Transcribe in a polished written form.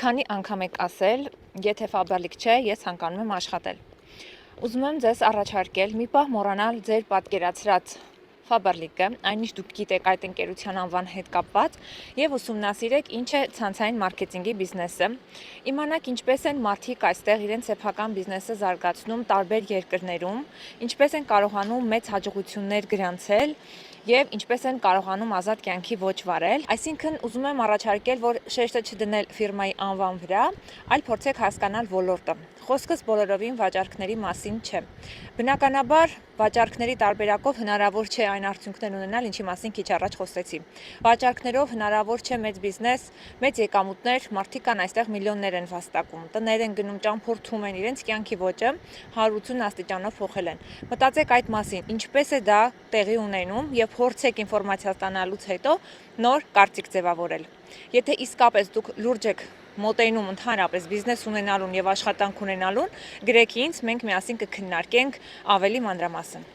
Քանի անգամ եք ասել, եթե ֆաբրիկ չէ, ես ցանկանում եմ աշխատել։ Ուզում եմ ձեզ առաջարկել մի պահ մոռանալ ձեր պատկերացրած ֆաբրիկը, այնինչ դուք գիտեք այդ ընկերության անվան հետ կապված, եւ ուսումնասիրեք ինչ է ցանցային մարքեթինգի բիզնեսը, իմանաք ինչպես են մարդիկ այստեղ իրենց սեփական բիզնեսը զարգացնում տարբեր երկրներում, ինչպես են կարողանում մեծ հաջողություններ գրանցել եւ ինչպես են կարողանում ազատ կյանքի ոճ վարել։ Այսինքն ուզում եմ առաջարկել, որ շեշտը չդնել ֆիրմայի անվան վրա, այլ փորձեք հասկանալ ոլորտը։ Խոսքս բոլորովին վաճառքների մասին չէ։ Բնականաբար, վաճառքների տարբերակով հնարավոր չէ այն արդյունքներն ունենալ, ինչի մասին քիչ առաջ խոսեցի։ Վաճառքներով հնարավոր չէ մեծ բիզնես, մեծ եկամուտներ, մարդիկ կան այստեղ միլիոններ են վաստակում, տներ են գնում, ճամփորդում են, իրենց կյանքի ոճը 180 աստիճանով փոխել են։ Մտածեք այդ մասին, ինչպես է դա տեղի ունենում եւ փորձեք ինֆորմացիա ստանալուց հետո նոր կարծիք ձևավորել։ Եթե իսկապես դուք լուրջ եք մոտենում ընդհանրապես բիզնես ունենալուն եւ աշխատանք ունենալուն, գրեք ինձ, մենք միասին կքննարկենք ավելի մանրամասն։